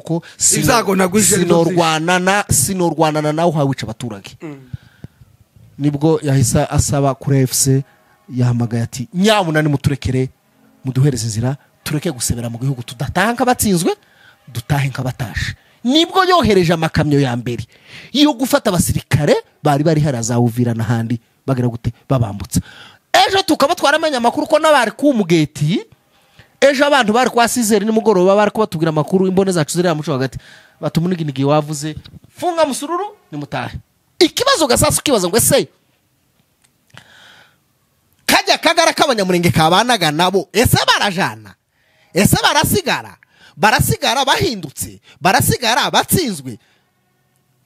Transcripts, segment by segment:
kuko sinorwanana nawe uhawica abaturage. Nibwo yahise asaba kuri FC yahamagaye ati nyabuna nimuturekere muduhereze inzira tureke gusebera mu gihugu tudatanga batsinzwe dutahe nkabatashe. Nibwo yohereje amakamyo ya mbere yo gufata abasirikare bari harazawuvira n'ahandi bagira gute babambutsa. Ejo tukaba twaramenya amakuru ko nabari ku mugeti, ejo abantu bari kwa Sizeri nimugoroba bari kubatubwira amakuru imbone zacu ziri amuco hagati batumuniginigi wavuze funga musururu nimutahe. Ikibazo gasasa kibazo ngo ese kajya kagara kabanyamurenge kabanaga nabo ese barajana ese barasigara bahindutse barasigara batsinzwe.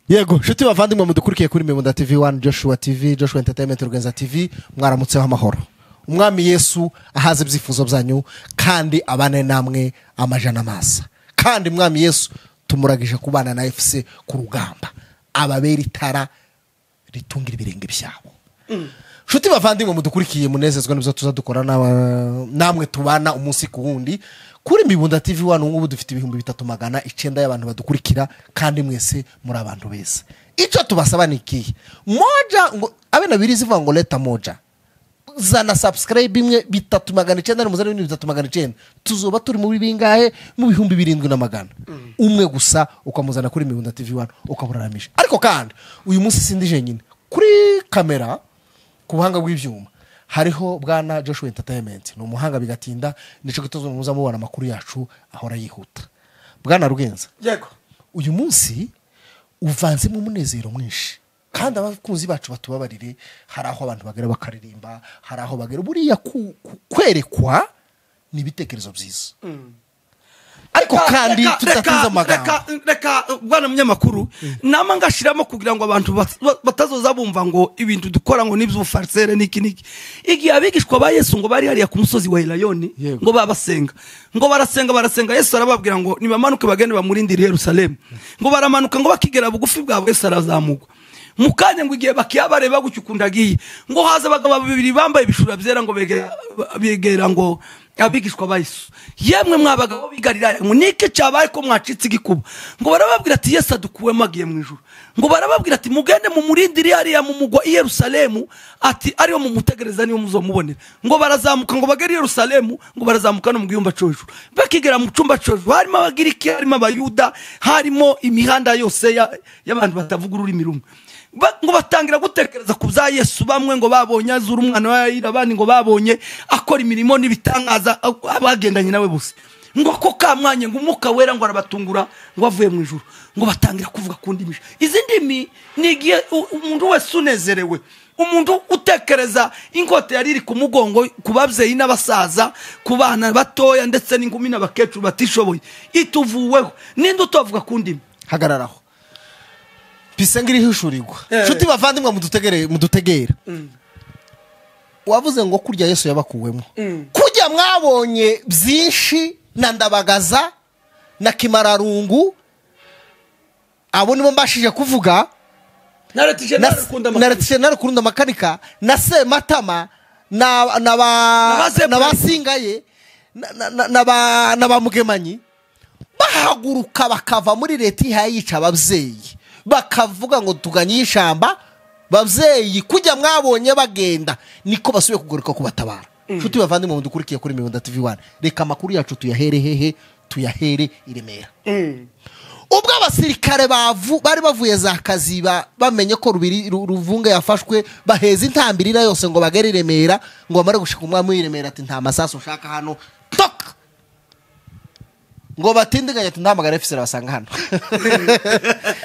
Yego shuti bavandimwe mudukurikiye kuri Mibunda TV1 Joshua TV Joshua Entertainment Organiza TV mwaramutseho amahoro. Umwami Yesu ahaze ibyifuzo byanyu kandi abane namwe amajana masa. Kandi umwami Yesu tumuragije kubana na FC ku rugamba ababera itara ritungira ibirenge byabo. Shuti bavandimwe mudukurikiye munezezwa n'ibyo tuzadukora namwe tubana umunsi ku wundi kuri Mibunda TV1 ngubu dufite 3900 y'abantu badukurikira kandi mwese muri abantu beza. Ico tubasaba niki moja ngo abena birizi vuga ngo leta moja zana subscribe imwe 3900 n'umuzari w'ibintu 3900 tuzoba turi muri bingahe mu 2700 umwe gusa ukamuzana kuri Mibunda TV1 ukaburaramisha. Ariko kandi uyu munsi sindije nyine kuri kamera ku buhanga bw'ivyuma hariho bwana Joshua Entertainment no muhanga bigatinda nico gitozo muza mubona amakuru yacu ahora yihuta. Bwana Rugenza yego uyu munsi uvanze mu munezero mwinshi kandi abakunzi bacu batubabarire haraho abantu bagera bakaririmba haraho bagera buriya kwerekwa nibitekerezo byiza. Ariko kandi tutatiza amagambo reka bwana munyamakuru nama ngashiramo kugira ngo abantu batazoza bumva ngo ibintu dukora ngo nibyo farsere niki igihe abigishwa ba Yesu ngo bari hariya ku musozi wa Elayoni ngo babasenga ngo barasenga Yesu arababwira ngo nibamanuke bagende bamurindire Yerusalemu ngo baramanuka ngo bakigera bugufi bwabo Yesu arazamugwa mukanya ngo igihe bakiyabareba gucyukundagiye ngo haza abagabo babiri bambaye ibishura byera ngo begera ngo abigishwa ba Yesu yemwe mwabagabo bigarira ngo nike cyabaye ko mwacitse igikuba ngo barababwira ati Yesu adukuwe magiye mu ijuru ngo barababwira ati mugende mu murindiri hariya mu mugwa i Yerusalemu ati ariyo mu mutegereza niyo muzomubonera ngo barazamuka ngo bagere i Yerusalemu ngo barazamuka no mu giyumba cyojo bakigera mu cumba cyojo harimo abagiriki harimo abayuda harimo imihanda yose y'abantu batavuga ururimi rumwe ngo batangira gutekereza ku bya Yesu bamwe ngo babonye azura umwana wa Yayira abandi ngo babonye akora imirimo n'ibitangaza abagendanye nawe bose ngo ko kamwanye ngo umwuka wera ngo arabatungura ngo avuye mu ijuru ngo batangira kuvuga kundi misha izi ndimi nigiye umuntu wese unezerewe umuntu utekereza inkote yari iri ku mugongo ku babyeyi n'abasaza ku bana batoya ndetse n'ingumi n'abakecuru batishoboye ituvuweho ninde utovuga kundi hagararaho bisengiri hishurirwa. Shuti bavandimwe mudutegera wavuze ngo kurya Yesu yabakuwemo kujya mwabonye byinshi na ndabagaza na kimararungu abo nimo mbashije kuvuga naretije narukunda makanika na Sematama na basingaye na bamugemanyi bahaguruka bakava muri leta ihayica ababyeyi bakavuga ngo tuganye ishamba bavyeyi kujya mwabonye bagenda niko basubiye kugaruka kubatabara. Shuti bavandimwe mudukurikiye kuri Mibunda TV1 reka makuru yacu tuyahere hehe tuyahere i Remera. Ubwo abasirikare bari bavuye za kaziba bamenye ko ruvunga yafashwe baheza intambirira yose ngo bagere i Remera ngo bamare gushika umwami w'i Remera ati nta masasu ushaka hano tok ngo batindinganye ati ndamagara efisera basanga hano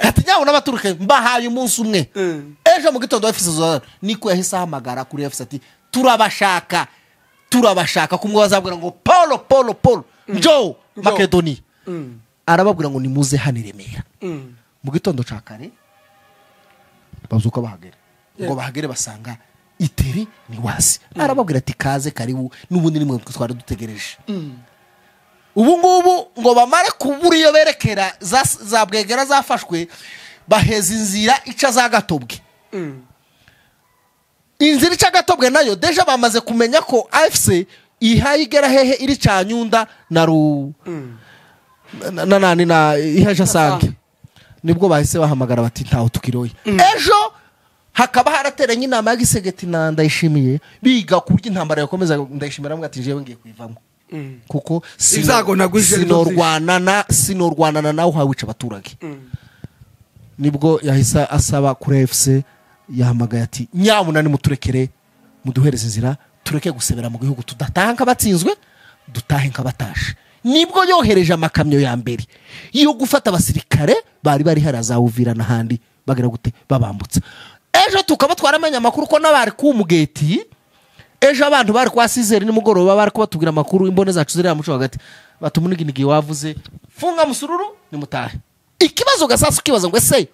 ati nyawo n'abaturuke mbahaye umunsi umwe ejo mu gitondo efisera niko yahise ahamagara kuri efisera ati turabashaka kumwe bazabwira ngo Paulo Joe Makedoni arababwira ngo nimuze hano i Remera mu gitondo cakare bazuka bahagera ngo bahagere basanga iteri ni wasi arababwira ati kaze karibu n'ubundi nimwe twari dutegereje. Ubu ngubu ngo bamare kubura iyo berekera za bwegera zafashwe baheza inzira ica za Gatobwe. Inzira ica Gatobwe nayo deja bamaze kumenya ko AFC ihayigera hehe iri Cyanyunda nani na ihaje sange nibwo bahise bahamagara bati ntaho tukiroye ejo hakaba harateranye inama ya Gisegeti na Ndayishimiye biga ku buryo intambara yakomeza Ndayishimira mbwa ati jewe ngiye kwivamo kuko sinorwanana nawe hawica abaturage nibwo yahise asaba kuri FC yahamagaye ati nyabuna ni muturekere muduhereze inzira tureke gusebera mu gihugu tudatanga batsinzwe dutahe nkabatashe nibwo yohereje amakamyo ya mbere yo gufata abasirikare bari haraza Uvira n'ahandi bagira gute babambutsa ejo tukaba twaramenya amakuru ko nabari ku mugeti ejo abantu bari kwa Sizeri nimugoroba bari kubatubwira amakuru imbone zacu ziri amuco hagati batumuniginigi wavuze funga musururu ni mutahe ikibazo gasasa kibaza ngo ese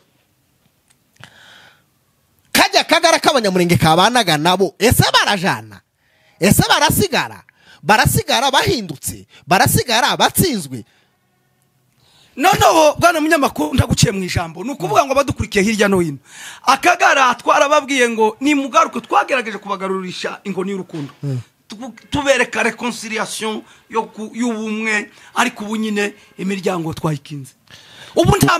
kajya kagara kabanyamurenge kabanaga nabo ese barajana ese barasigara bahindutse barasigara batsinzwe noneho bwana munyamakuru ndaguciye mu ijambo nukuvuga ngo badukurikiye hirya no hino akagara twarababwiye ngo ni mugaruke twagerageje kubagarurisha ingoni y'urukundo tubereka reconciliation y'ubumwe ariko ubu nyine imiryango twayikinze ubu nta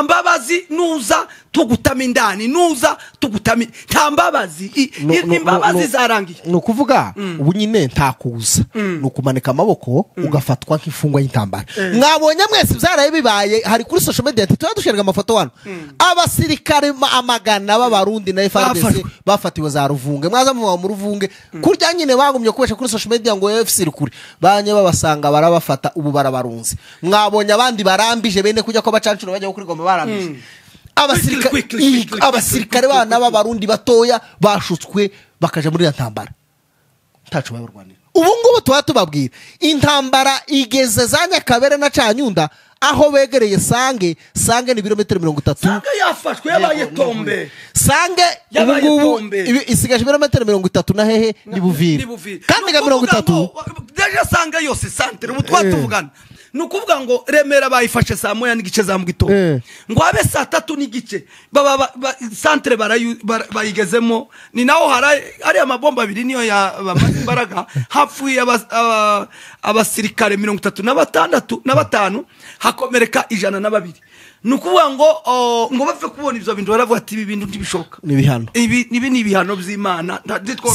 mbabazi nuza tugutama indani nuza tugutama nta mbabazi imbabazi zarangiye nukuvuga ubu nyine ntakuza nukumanika amaboko ugafatwa nk'ifungwa y'intambara mwabonye mwese byaraye bibaye hari kuri social media tuyadushirega amafoto wano abasirikare amagana b'abarundi na FARDC bafatiwe za Ruvunge mwaza mu Ruvunge kurya nyine bagumye kubesha kuri social media ngo FC rikuri banye babasanga barabafata ubu barabarunze mwabonye abandi barambije bene kujya ko bacancuro bajya kuri goma barambije abasirikare bana b'abarundi batoya bashutswe bakaja muri ntambara ntacu babarwanira ubu ngubu tubabwira intambara igeze za Nyakabere na Canyunda aho begereye sange ni birometero 30 sange yafashwe yabaye tombe sange ubu isigaje birometero 30 na hehe ni Buvira kandi ga 30 deje sange yose santere ubu twatuvugana nukuvuga ngo Remera bayifashe saa moya n'igice za mugitondo ngo abe saa 3 n'igice baba santre bayigezemo ni naho hari amabomba abiri niyo ya imbaraga hapfuye abasirikare 36 hakomereka 102 nukuvuga ngo bapfe kubona ivyo bintu baravuga ati ibi bintu ntibishoka ibi ni ibihano by'Imana nibwo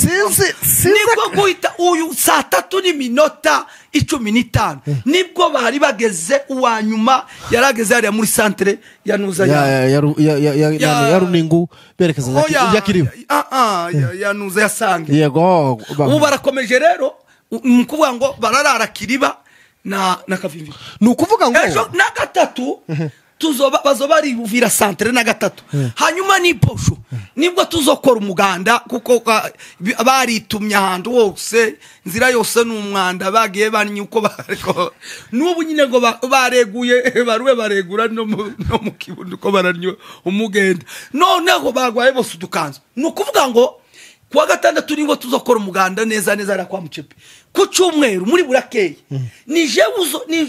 guhita uyu saa 3 n'iminota 15 nibwo bari bageze uwanyuma yarageze ari muri centre ya Nuza ya Runingu berekeza ya Kiriba ya Nuza ya Sange yego ubu barakomeje rero nukuvuga ngo bararara Kiriba na Kavimvira nukuvuga ngo ejo na gatatu bazobari Uvira centre na gatatu hanyuma ni posho nibwo tuzokora umuganda kuko baritumye ahantu hose nzira yose n'umwanda bagiye banyuko bariko nubu nyine ngo bareguye baruwe baregura no mu kibundo ko baranyo umugenda noneho bagwaye bose udukanzo nukuvuga ngo kuwa gatandatu ningo tuzokora umuganda neza ara kwa Mucepe ku cyumweru muri burakeye nije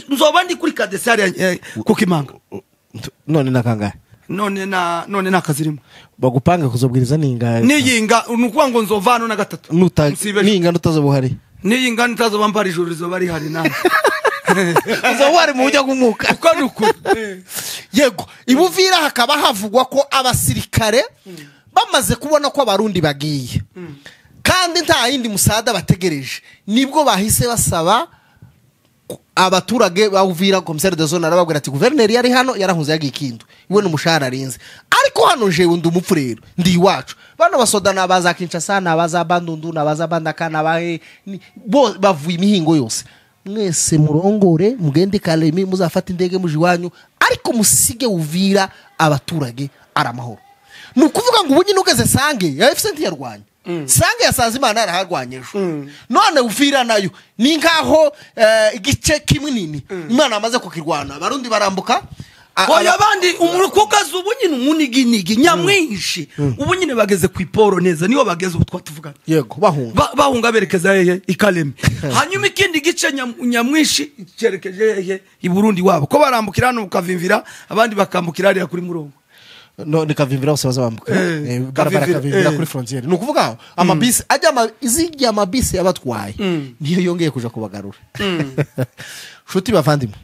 nzoba ndi kuri kadesari ku Kimanga none nakangaye none nakazirimo bagupanga kuzobwiriza ninga niyinga nukuvuga ngo nzovano na gatatu ninga nutazobuhari niyinga nitazobambara ijuru rizobari hari nani uzobari mu bujya gumuka uko nuko yego ibuvira hakaba havugwa ko abasirikare bamaze kubona ko abarundi bagiye kandi nta yindi musada bategereje nibwo bahise basaba abaturage bawuvira commissaire de zone arababwira ati gouverneur yari hano yarahunze yagikindu iwe n'umushahara arinze ariko hano jewe ndi umupfurero ndi iwacu bano basoda nabaza Kinshasa nabaza Bandundu nabaza Bandaka nabahe bo bavuye imihingo yose mwese murongore mugende Kalemi muzafata indege muji wanyu ariko musige Uvira abaturage aramahoro nukuvuga ngo ubunyi nugeze sange ya FC ntiyarwanya sange yasanze Imana yaraharwanyeje none Uvira nayo ni nkaho igice kimwe nini Imana amaze kukirwana abarundi barambuka oya bandi umurukukaza ubunyine umuniginigi nyamwinshi ubunyine bageze ku iporo neza niyo bageze ubu twatuvugana yego bahunga berekeza hehe ikalemi hanyuma ikindi gice nyamwinshi cyerekeje hehe i Burundi wabo ko barambukira hano ukavimvira abandi bakambukira ari kuri murongo no nikavimbira bose bazabambuka barabara kavimvira kuri frontiere nukuvuga amabisi ajya izigi amabisi yabatwaye niyo yongeye kuja kubagarura shuti bavandimwe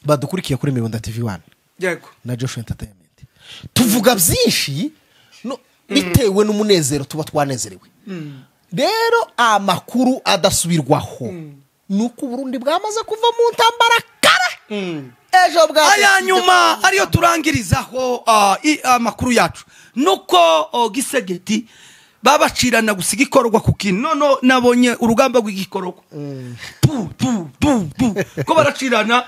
badukurikiye kuri Mirunda TV1 yego na Joshua Entertainment tuvuga byinshi bitewe n'umunezero tuba twanezerewe rero amakuru adasubirwaho nuko Burundi bwamaze kuva mu ntambara kare ejo bwa aya nyuma ariyo turangirizaho amakuru yacu nuko Gisegeti babacirana gusiga ikorwa ku kintu no nabonye urugamba rw'igikorwa ko baracirana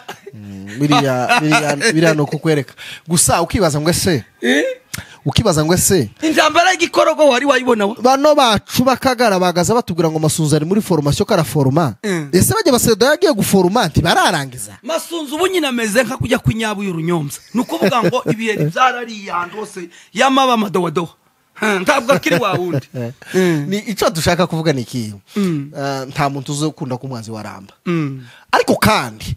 biriya no kukwereka gusa ukibaza ngo ese intambara y'igikorwa wari wayibona bano bacu bakagara bagaza batubwira ngo Masunzu ari muri formation karaforma ese bajye basedo yagiye guforma nti bararangiza Masunzu ubu nyine ameze nka kujya kwinyabu y'urunyomza nukuvuga ngo ibihe byarari yandi hose yamaba madodo ntabwo akiri wa wundi ni icyo dushaka kuvuga ni iki nta muntu uzokunda ku mwanzi waramba ariko kandi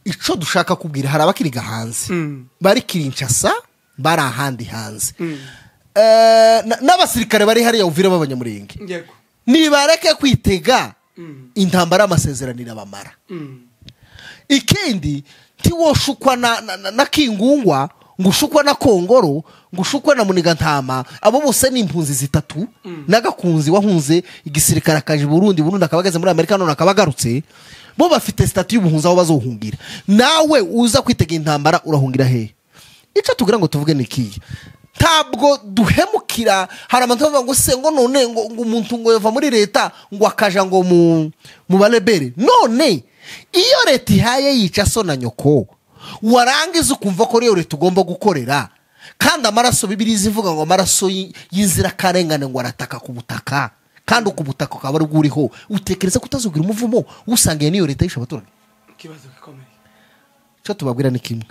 icyo dushaka kubwira hari abakiriga hanze bari Kinshasa bari ahandi hanze n'abasirikare bari hariya uvira b'abanyamurenge nibareke kwitega intambara y'amasezeranira bamara ikindi ntiwoshukwa na Kingungwa ngushukwa na Kongoro ngushukwa na Munigantama abo bose ni impunzi zitatu nagakunzi wahunze igisirikare akaje Burundi akabageze muri Amerika none akabagarutse bo bafite statut y'ubuhunza aho bazohungira nawe uza kwitega intambara urahungira he icyo tugira ngo tuvuge niki ntabwo duhemukira hari abantu bavuga ngo se ngo none ngo umuntu ngo yava muri leta ngo akaja ngo mu barebere none iyo leta ihaye yica so na nyoko warangiza ukumva ko rero leta ugomba gukorera kandi amaraso Bibiliya ivuga ngo amaraso y'inzira karengane ngo arataka ku butaka kandi ku butaka ukaba ari uriho utekereza kutazugira umuvumo usangiye niyo leta yisha abaturage kibazo gikomeye cyo tubabwira ni kimwe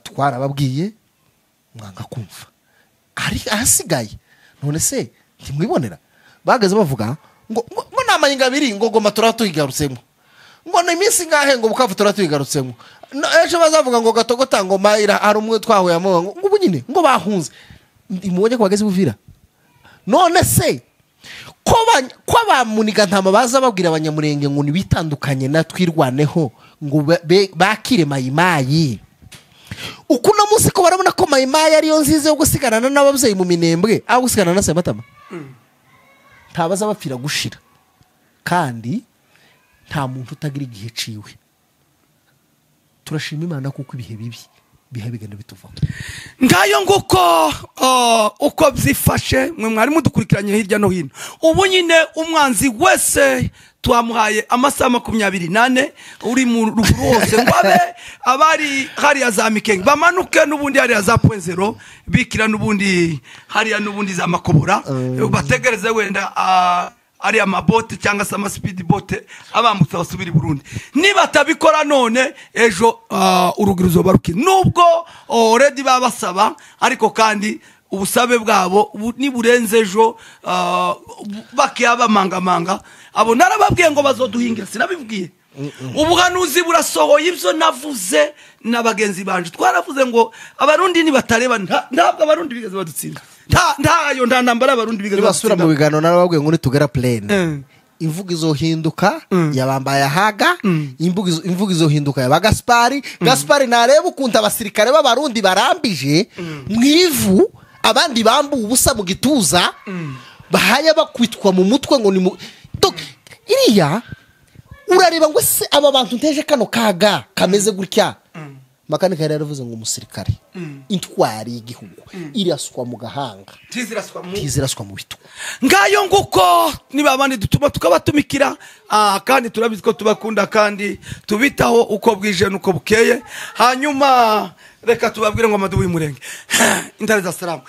twarababwiye mwanga kumva ari ahasigaye none se ntimwibonera bageze bavuga ngo namayinga abiri ngo goma turatuyigarutsemo ngo ni iminsi ngahe ngo bukavu turatuyigarutsemo ejo bazavuga ngo gatogota ngo mayira hari umwe twahuye ngo ubu nyine ngo bahunze imubonye ko bageze buvira none se ko Munigantama baza babwira abanyamurenge ngo nibitandukanye na twirwaneho ngo bakire mayimayi ukuno munsi ko barabona ko mayimayi ariyo nziza yo gusigarana n'ababyeyi mu minembwe aho gusigarana na Sematama ntabaza bapfira gushira kandi nta muntu utagira igihe ciwe turashima Imana kuko ibihe bibi biha bigenda bituvaho ngayo nguko uko byifashe mwe mwari mudukurikiranye hirya no hino ubu nyine umwanzi wese twamuhaye amasaha 28 uri mu ruguru hose ngwabe abari hariya za Mikenge bamanuke n'ubundi hariya za Point Zero bikira n'ubundi hariya n'ubundi za Makobora bategereze wenda ari amabote cyangwa se speed bote abambutse basubira i Burundi niba tabikora none ejo urugirizo baruki nubwo already babasaba ariko kandi ubusabe bwabo ni burenze ejo bakiyaba manga abo narababwiye ngo bazoduhingira sinabibwiye ubuhanuzi burasohoye ibyo navuze n'abagenzi banje twaravuze ngo abarundi ni batareba ntabwo abarundi bigeze badutsinda ntayo ntambara abarundi bigeze basura mu bigano narababwiye ngo nitugera plane imvugo izohinduka yabambaye haga imvugo izohinduka ya Gaspari nareba ukunta abasirikare b'abarundi barambije mwivu abandi bambu ubusa mu gituza bahaya bakwitwa mu mutwe ngo ni iriya urareba ngo se aba bantu nteje kano kaga kameze gutya makanika yaravuze ngo umusirikare intwari y'igihugu iraswa mu gahanga tiziraswa mu bitu ngayo nguko niba abandi dutuma tukabatumikira kandi turabizi ko tubakunda kandi tubitaho uko bwije nuko bukeye hanyuma reka tubabwire ngo amadubu y'umurenge intare za salamu